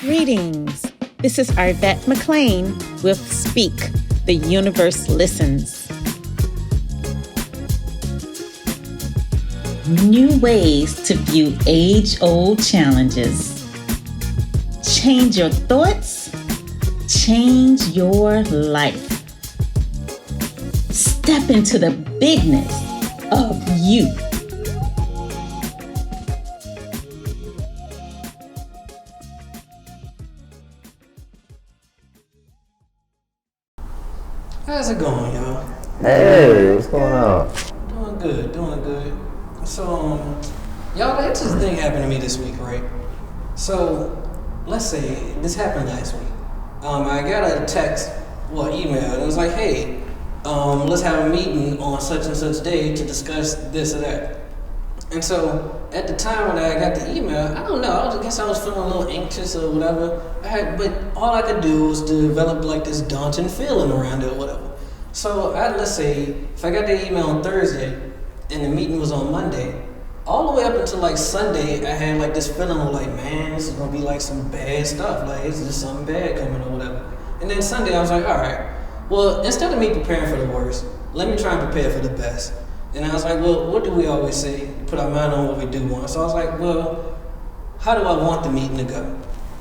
Greetings. This is Arvette McLean with Speak, the Universe Listens. New ways to view age-old challenges. Change your thoughts, change your life. Step into the bigness of you. How's it going, y'all? Hey, what's going on? Doing good. So, y'all, this thing happened to me this week, right? So, let's say this happened last week. I got a text, email, and it was like, hey, let's have a meeting on such and such day to discuss this or that. And so, at the time when I got the email, I don't know, I guess I was feeling a little anxious or whatever. But all I could do was develop like this daunting feeling around it or whatever. So, let's say, if I got the email on Thursday, and the meeting was on Monday, all the way up until like Sunday, I had like this feeling of like, man, this is gonna be like some bad stuff, like it's just something bad coming or whatever. And then Sunday, I was like, all right, well, instead of me preparing for the worst, let me try and prepare for the best. And I was like, well, what do we always say? Put our mind on what we do want. So I was like, well, how do I want the meeting to go?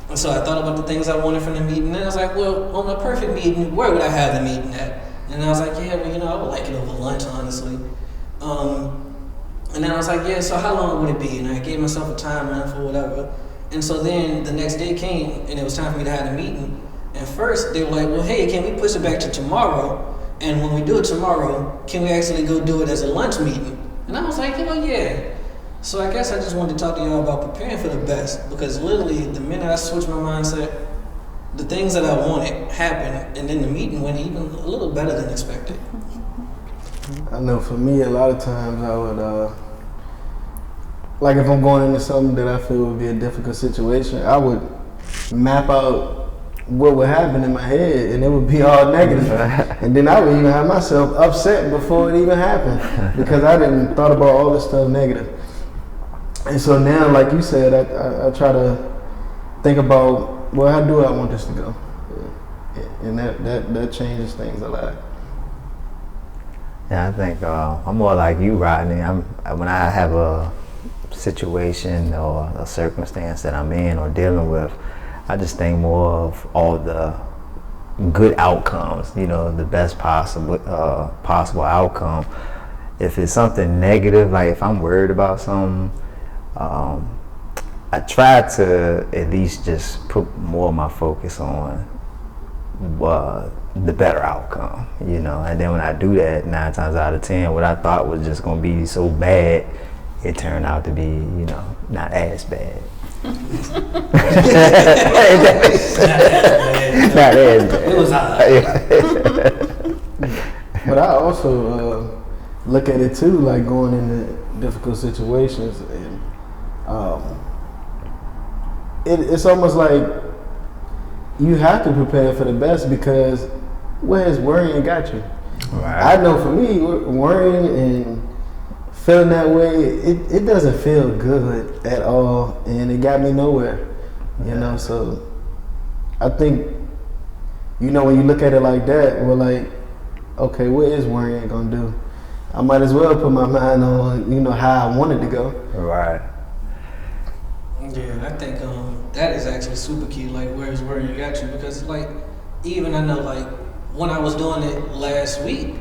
And so I thought about the things I wanted from the meeting, and I was like, well, on a perfect meeting, where would I have the meeting at? And I was like, yeah, well, I would like it over lunch, honestly. And then I was like, yeah, so how long would it be? And I gave myself a timeline for whatever. And so then the next day came, and it was time for me to have a meeting. And first, they were like, well, hey, can we push it back to tomorrow? And when we do it tomorrow, can we actually go do it as a lunch meeting? And I was like, yeah. So I guess I just wanted to talk to y'all about preparing for the best, because literally the minute I switched my mindset, the things that I wanted happened, and then the meeting went even a little better than expected. I know for me, a lot of times I would, like if I'm going into something that I feel would be a difficult situation, I would map out what would happen in my head, and it would be all negative. And then I would even have myself upset before it even happened, because I didn't thought about all this stuff negative. And so now, like you said, I try to think about, well, how do I want this to go? And that changes things a lot. Yeah, I think I'm more like you, Rodney. When I have a situation or a circumstance that I'm in or dealing with, I just think more of all the good outcomes, the best possible outcome. If it's something negative, like if I'm worried about something, I try to at least just put more of my focus on the better outcome, and then when I do that, 9 times out of 10, what I thought was just going to be so bad, it turned out to be, not as bad. Not as bad. It was hard. But I also look at it too, like going into difficult situations, and it's almost like you have to prepare for the best, because where's worrying got you? Right. I know for me, worrying and feeling that way, it doesn't feel good at all, and it got me nowhere, so I think, when you look at it like that, we're like, okay, what is worrying gonna do? I might as well put my mind on, how I want it to go. Right. Yeah, I think that is actually super key, like where's worrying got you, because like, even I know like when I was doing it last week,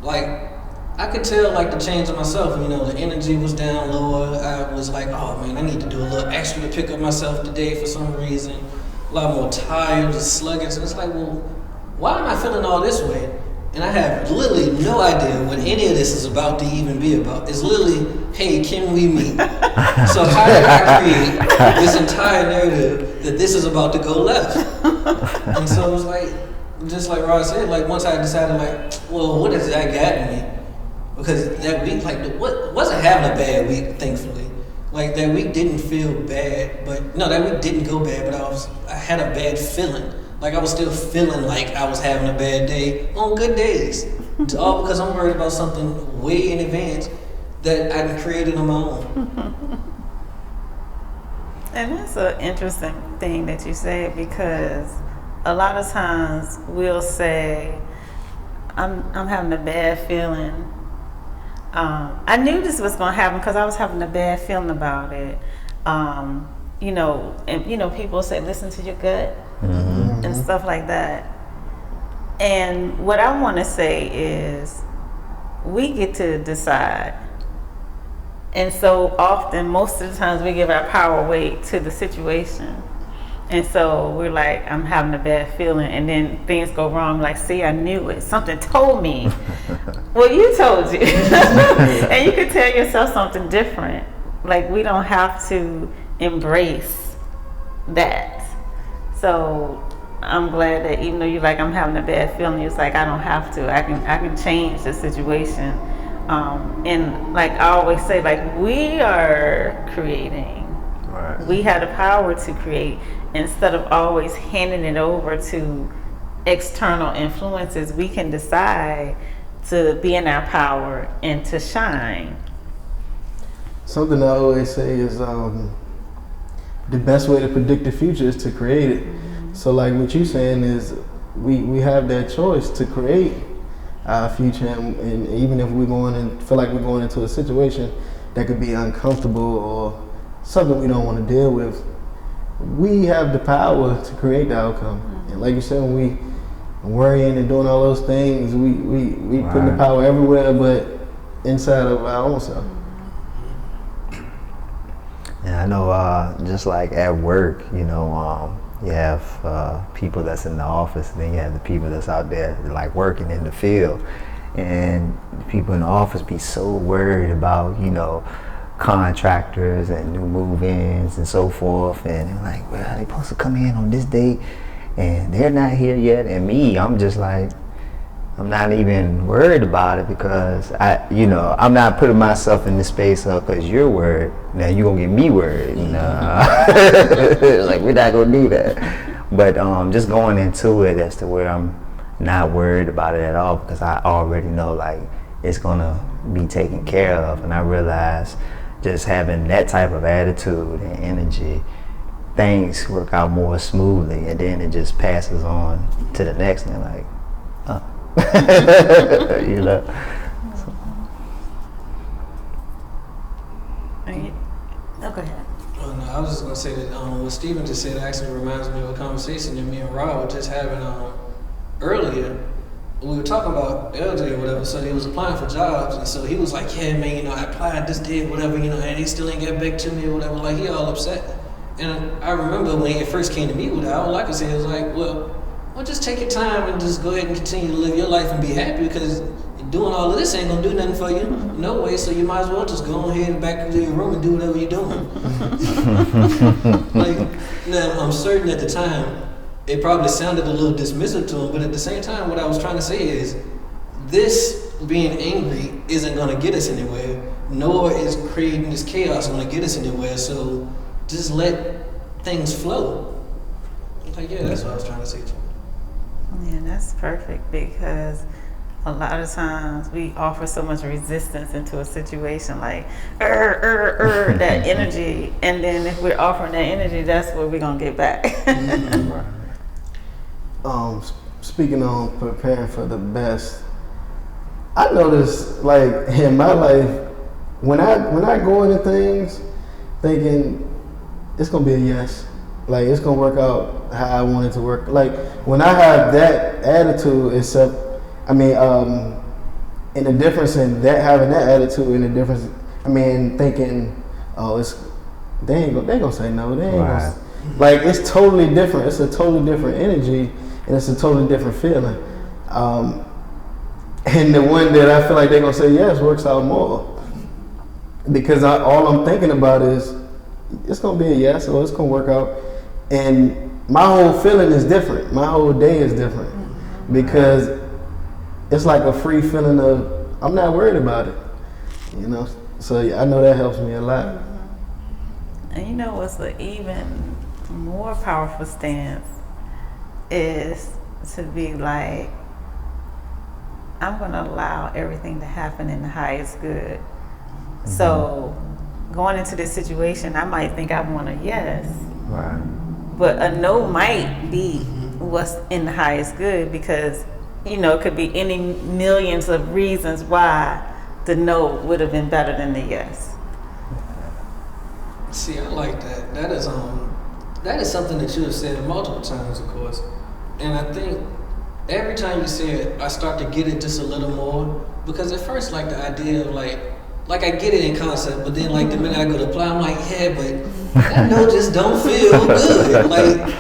like I could tell like the change in myself, the energy was down lower. I was like, oh man, I need to do a little extra to pick up myself today for some reason. A lot more tired, just sluggish. And it's like, well, why am I feeling all this way? And I have literally no idea what any of this is about to even be about. It's literally, hey, can we meet? So how did I create this entire narrative that this is about to go left? And so it was like, just like Rod said, like once I decided like, well, what does that got in me? Because that week, like, wasn't having a bad week, thankfully. Like that week didn't feel bad, that week didn't go bad, but I had a bad feeling. Like I was still feeling like I was having a bad day on good days. It's all because I'm worried about something way in advance that I created on my own. And that's an interesting thing that you said, because a lot of times we'll say, I'm having a bad feeling. I knew this was going to happen because I was having a bad feeling about it. You know, and you know, people say listen to your gut and stuff like that. And what I want to say is, we get to decide. And so often, most of the times, we give our power away to the situation. And so we're like, I'm having a bad feeling, and then things go wrong. Like, see, I knew it. Something told me. Well, you told you. And you can tell yourself something different. Like, we don't have to embrace that. So I'm glad that even though you're like, I'm having a bad feeling, it's like, I don't have to. I can change the situation. And like I always say, like, we are creating. Right. We have the power to create. Instead of always handing it over to external influences, we can decide to be in our power and to shine. Something I always say is the best way to predict the future is to create it. So like what you're saying is we have that choice to create our future, and even if we're going and feel like we're going into a situation that could be uncomfortable or something we don't want to deal with, we have the power to create the outcome. And like you said, when we worrying and doing all those things, we putting the power everywhere but inside of our own self. Yeah, I know, just like at work, you know, you have people that's in the office, and then you have the people that's out there like working in the field. And the people in the office be so worried about, you know, contractors and new move-ins and so forth, and they're like, well, they supposed to come in on this date and they're not here yet. And me, I'm just like, I'm not even worried about it, because I'm not putting myself in the space of, because you're worried, now you're gonna get me worried, you know. Like, we're not gonna do that. But just going into it as to where I'm not worried about it at all, because I already know, like, it's gonna be taken care of. And I realize just having that type of attitude and energy, things work out more smoothly, and then it just passes on to the next thing, like, oh. You know. Oh, go ahead. Oh, no, I was just gonna say that what Steven just said actually reminds me of a conversation that me and Rob were just having earlier. We were talking about LJ or whatever, so he was applying for jobs, and so he was like, yeah, man, you know, I applied this day, whatever, you know, and he still ain't got back to me or whatever, like, he all upset. And I remember when he first came to me with it, all I could say was like, well, just take your time and just go ahead and continue to live your life and be happy, because doing all of this ain't gonna do nothing for you, no way, so you might as well just go ahead back into your room and do whatever you're doing. Like, now, I'm certain at the time, it probably sounded a little dismissive to him, but at the same time, what I was trying to say is, this being angry isn't gonna get us anywhere, nor is creating this chaos gonna get us anywhere, so just let things flow. Like, yeah, that's what I was trying to say to him. Yeah, that's perfect, because a lot of times we offer so much resistance into a situation, like that energy, and then if we're offering that energy, that's what we're gonna get back. Speaking on preparing for the best, I noticed, like, in my life, when I go into things thinking it's gonna be a yes, like, it's gonna work out how I want it to work. Like, when I have that attitude, except, I mean, and the difference in that, having that attitude, and the difference, I mean, thinking, oh, they gonna say no, they ain't gonna, like, it's totally different. It's a totally different energy, and it's a totally different feeling. And the one that I feel like they're gonna say yes works out more, because all I'm thinking about is it's gonna be a yes, or it's gonna work out. And my whole feeling is different. My whole day is different, because it's like a free feeling of, I'm not worried about it, you know? So yeah, I know that helps me a lot. And you know what's an even more powerful stance is to be like, I'm gonna allow everything to happen in the highest good. So going into this situation, I might think I want a yes, Right. but a no might be what's in the highest good, because it could be any millions of reasons why the no would have been better than the yes. See, I like that. That is something that you have said multiple times, of course. And I think every time you say it, I start to get it just a little more. Because at first, like, the idea of like I get it in concept, but then like the minute I go to apply, I'm like, yeah, but that no just don't feel good. Like,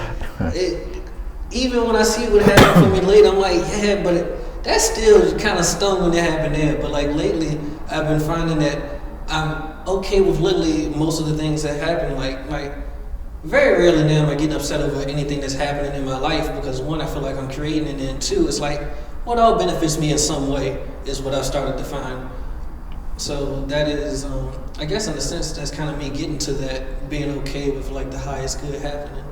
even when I see what happened for me later, I'm like, yeah, but that still kind of stung when it happened there. But like lately, I've been finding that I'm okay with literally most of the things that happen. Like very rarely now am I getting upset over anything that's happening in my life, because one, I feel like I'm creating, and then two, it's like what all benefits me in some way is what I've started to find. So that is, I guess in a sense, that's kind of me getting to that, being okay with like the highest good happening.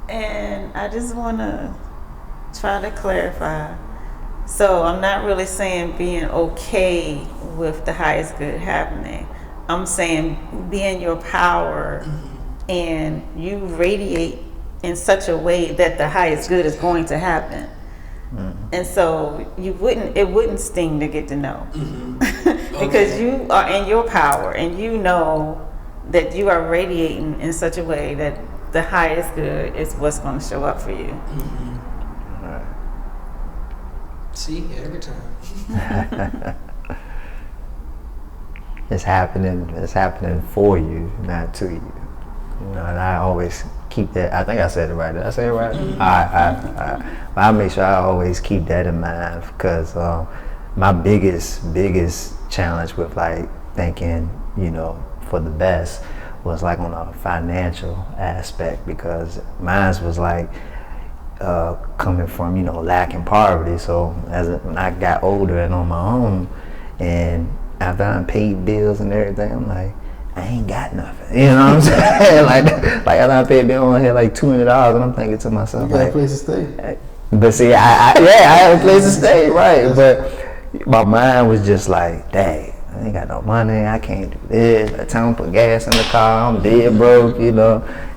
And I just want to try to clarify. So I'm not really saying being okay with the highest good happening. I'm saying be in your power and you radiate in such a way that the highest good is going to happen. And so it wouldn't sting to get to know. Because you are in your power and you know that you are radiating in such a way that the highest good is what's going to show up for you. Right. See, every time. It's happening for you, not to you. And I always keep that. I think I said it right. Did I say it right? But I make sure I always keep that in mind, because my biggest challenge with like thinking, for the best was like on a financial aspect, because mine was like coming from, lack and poverty. So when I got older and on my own, and after I paid bills and everything, I'm like, I ain't got nothing. You know what I'm saying? like after I paid bills, I had like $200, and I'm thinking to myself, you got like, a place to stay. But see, I had a place to stay, right? But my mind was just like, dang, I ain't got no money. I can't do this. By the time I put gas in the car, I'm dead broke,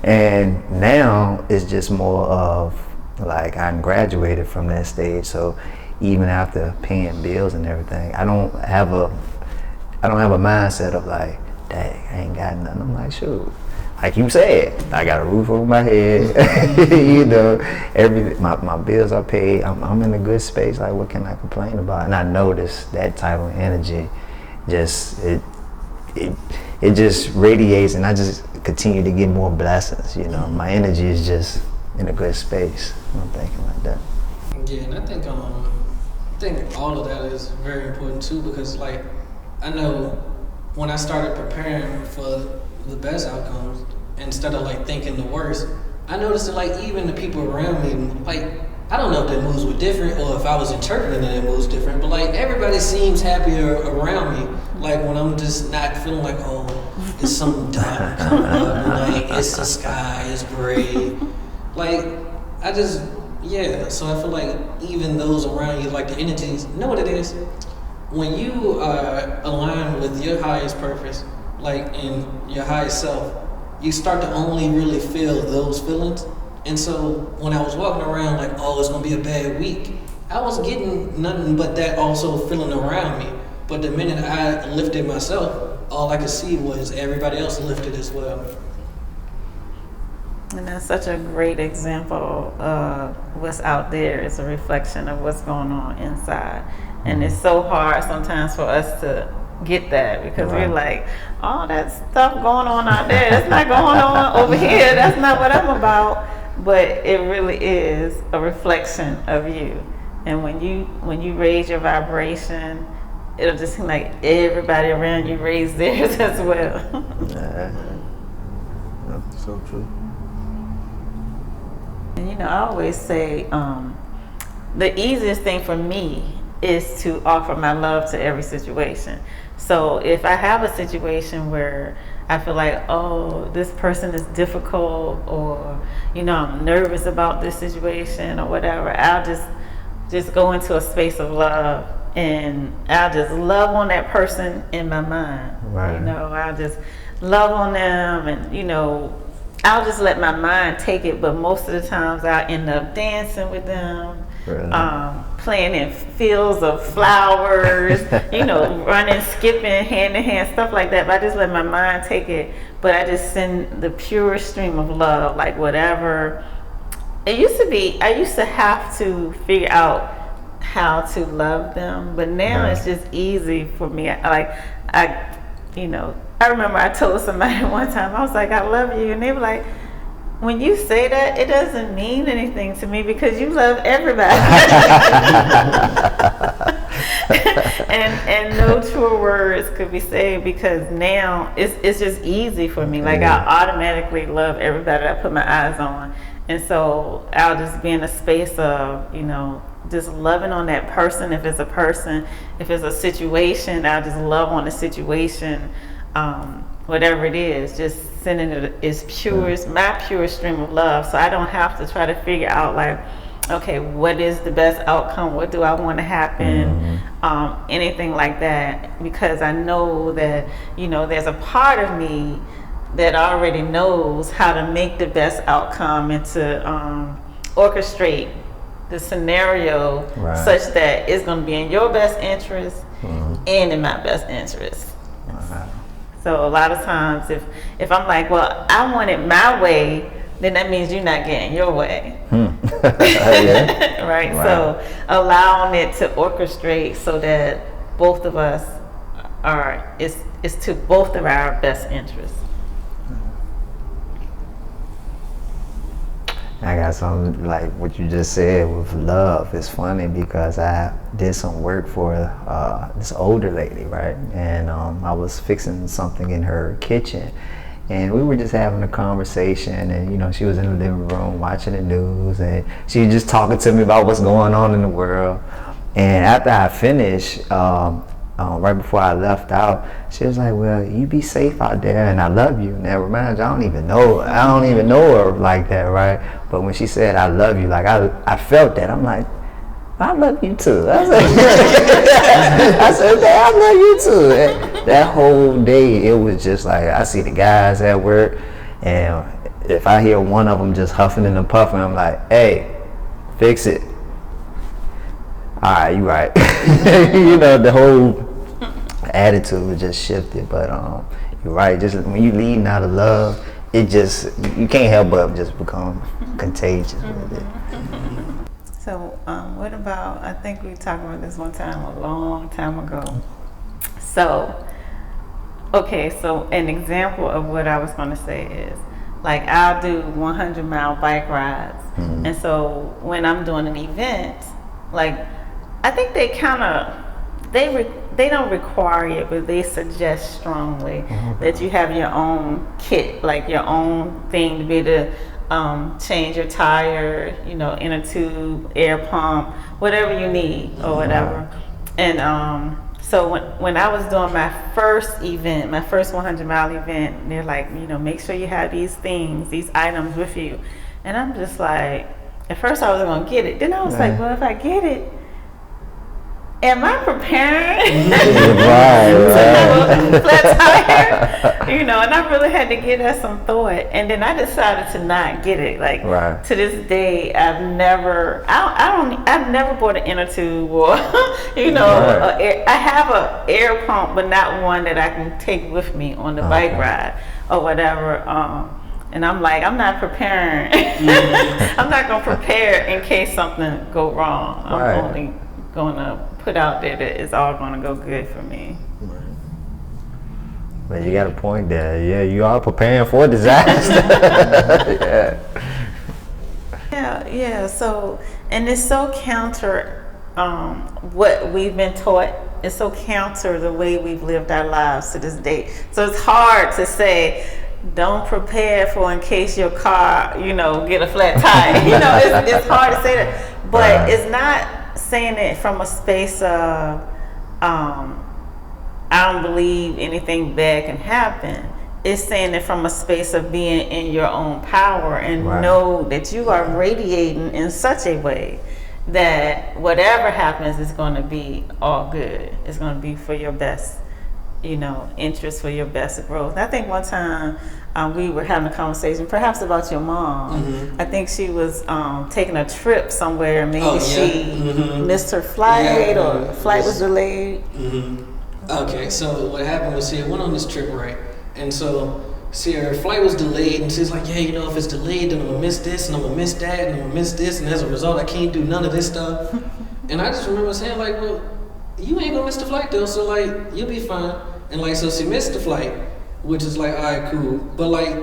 And now it's just more of like I graduated from that stage. So even after paying bills and everything, I don't have a mindset of like, dang, I ain't got nothing. I'm like, shoot. Like you said, I got a roof over my head. Everything. My bills are paid. I'm in a good space. Like, what can I complain about? And I notice that type of energy, it just radiates, and I just continue to get more blessings. My energy is just in a good space. I'm thinking like that. Yeah, and I think all of that is very important too, because like I know when I started preparing for the best outcomes instead of like thinking the worst, I noticed that like even the people around me, like I don't know if their moods were different or if I was interpreting their moods different, but like everybody seems happier around me. Like when I'm just not feeling like, oh, it's something dark coming up, and like it's the sky, it's gray. Like I just, so I feel like even those around you, like the entities, know what it is? When you are aligned with your highest purpose, like in your highest self, you start to only really feel those feelings. And so when I was walking around like, oh, it's gonna be a bad week, I was getting nothing but that also feeling around me. But the minute I lifted myself, all I could see was everybody else lifted as well. And that's such a great example of what's out there. It's a reflection of what's going on inside. And it's so hard sometimes for us to get that, because we're like, all that stuff going on out there, that's not going on over here. That's not what I'm about. But it really is a reflection of you. And when you raise your vibration, it'll just seem like everybody around you raise theirs as well. That's so true. And I always say the easiest thing for me is to offer my love to every situation. So if I have a situation where I feel like, oh, this person is difficult, or I'm nervous about this situation or whatever, I'll just go into a space of love and I'll just love on that person in my mind. Right. You know, I'll just love on them, and you know, I'll just let my mind take it. But most of the times, I'll end up dancing with them, Really? playing in fields of flowers, you know, running, skipping, hand in hand, stuff like that. But I just let my mind take it. But I just send the purest stream of love, like whatever. It used to be, I used to have to figure out how to love them, but now Right. it's just easy for me. You know, I remember I told somebody one time, I was like, I love you, and they were like, when you say that, it doesn't mean anything to me because you love everybody. and no truer words could be said, because now it's just easy for me. Like, I automatically love everybody that I put my eyes on. And so I'll just be in a space of, you know, just loving on that person. If it's a person, if it's a situation, I'll just love on the situation. Whatever it is, just sending it as pure as my purest stream of love. So I don't have to try to figure out, like, okay, what is the best outcome? What do I want to happen? Anything like that, because I know that, you know, there's a part of me that already knows how to make the best outcome and to orchestrate the scenario such that it's going to be in your best interest and in my best interest. So a lot of times if I'm like, well, I want it my way, then that means you're not getting your way. Yeah. Right? Wow. So allowing it to orchestrate so that both of us are, it's to both of our best interests. I got something like what you just said with love. It's funny because I did some work for this older lady, right? And I was fixing something in her kitchen, and we were just having a conversation, and you know, she was in the living room watching the news, and she was just talking to me about what's going on in the world. And after I finished, right before I left out, she was like, well, you be safe out there, and I love you. And that reminds me, I don't even know her like that, right? But when she said I love you, like I felt that. I'm like, I love you too. I said, I love you too. That whole day, it was just like, I see the guys at work, and if I hear one of them just huffing and puffing, I'm like, hey, fix it. All right, you right. You know, the whole attitude just shifted. But you're right. Just when you leading out of love, it just, you can't help but just become contagious with it. So what about, I think we talked about this one time a long time ago. So, okay, so an example of what I was going to say is, like, I'll do 100-mile bike rides. And so when I'm doing an event, like, I think they kind of, they don't require it, but they suggest strongly that you have your own kit, like your own thing to be able to change your tire, you know, inner tube, air pump, whatever you need or whatever. And so when I was doing my first event, my first 100-mile event, they're like, you know, make sure you have these things, these items with you. And I'm just like, at first I wasn't going to get it. Then I was like, well, if I get it, am I preparing to have a flat tire? You know, and I really had to give that some thought. And then I decided to not get it. Like, to this day, I've never bought an inner tube or, you know, I have an air pump, but not one that I can take with me on the bike ride or whatever. And I'm like, I'm not preparing. I'm not going to prepare in case something go wrong. I'm only going to put out there that it's all going to go good for me. But you got a point there. Yeah, you are preparing for disaster. Yeah. So, and it's so counter what we've been taught. It's so counter the way we've lived our lives to this day. So it's hard to say, don't prepare for in case your car, you know, get a flat tire. You know, it's hard to say that, but it's not saying it from a space of I don't believe anything bad can happen. It's saying it from a space of being in your own power and know that you are radiating in such a way that whatever happens is going to be all good. It's going to be for your best, interest, for your best growth. I think one time we were having a conversation, perhaps about your mom. Mm-hmm. I think she was taking a trip somewhere. Maybe she Mm-hmm. missed her flight, Yeah, or the flight was delayed. Mm-hmm. Okay, so what happened was she went on this trip, right? And so her flight was delayed, and she's like, yeah, if it's delayed, then I'm gonna miss this, and I'm gonna miss that, and I'm gonna miss this, and as a result, I can't do none of this stuff. And I just remember saying, like, well, you ain't gonna miss the flight though, so like, you'll be fine. And like, so she missed the flight, which is like, all right, cool. But like,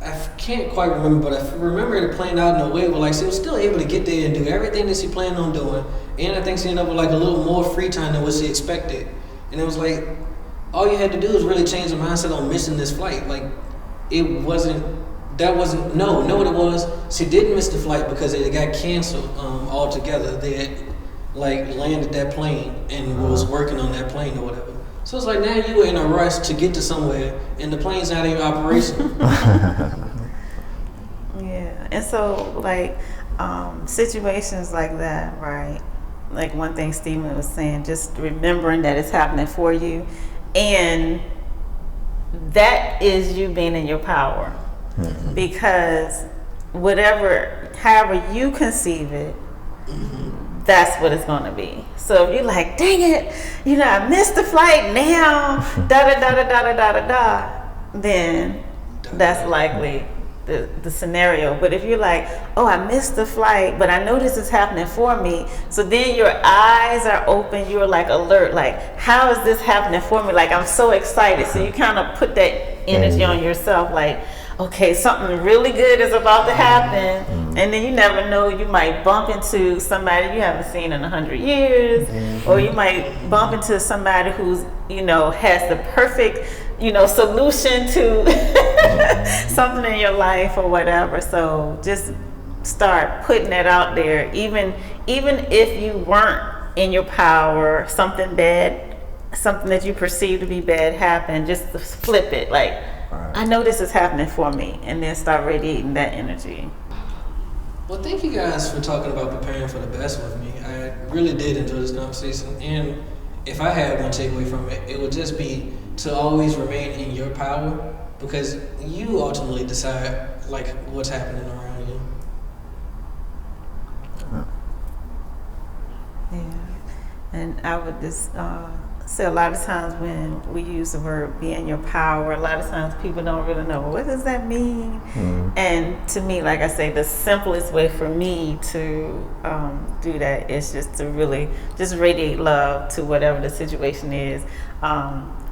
I can't quite remember, but I remember it playing out in a way where like she was still able to get there and do everything that she planned on doing, and I think she ended up with like a little more free time than what she expected. And it was like, all you had to do is really change the mindset on missing this flight. Like, what it was? She didn't miss the flight because it got canceled altogether. They had like landed that plane and was working on that plane or whatever. So it's like now you were in a rush to get to somewhere and the plane's not even operational. Yeah, and so like situations like that, right? Like one thing Stephen was saying, just remembering that it's happening for you, and that is you being in your power. Mm-hmm. Because however you conceive it, mm-hmm. that's what it's going to be. So if you're like, dang it, I missed the flight now, then that's likely the scenario. But if you're like, oh, I missed the flight, but I know this is happening for me, so then your eyes are open, you're like alert, like, how is this happening for me? Like, I'm so excited. So you kind of put that energy on yourself, like, okay, something really good is about to happen. And then you never know, you might bump into somebody you haven't seen in 100 years, or you might bump into somebody who's, has the perfect, solution to something in your life or whatever. So just start putting it out there. Even if you weren't in your power, something that you perceive to be bad happened, just flip it. Like, right. I know this is happening for me, and then start radiating that energy. Well, thank you guys for talking about preparing for the best with me. I really did enjoy this conversation, and if I had one takeaway from it, it would just be to always remain in your power, because you ultimately decide like what's happening around you. Yeah, and I would just say a lot of times when we use the word "be in your power," a lot of times people don't really know what does that mean. And to me, like I say, the simplest way for me to do that is just to really just radiate love to whatever the situation is.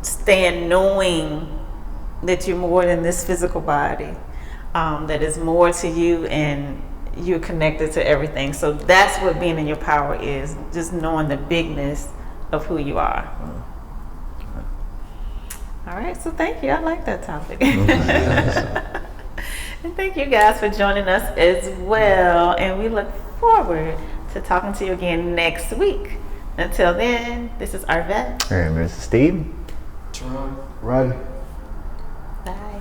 Stand knowing that you're more than this physical body, that is more to you, and you're connected to everything. So that's what being in your power is, just knowing the bigness of who you are. All right, so thank you. I like that topic. And thank you guys for joining us as well. And we look forward to talking to you again next week. Until then, this is Arvette. And Mr. Steve. Tron. Rodney. Bye.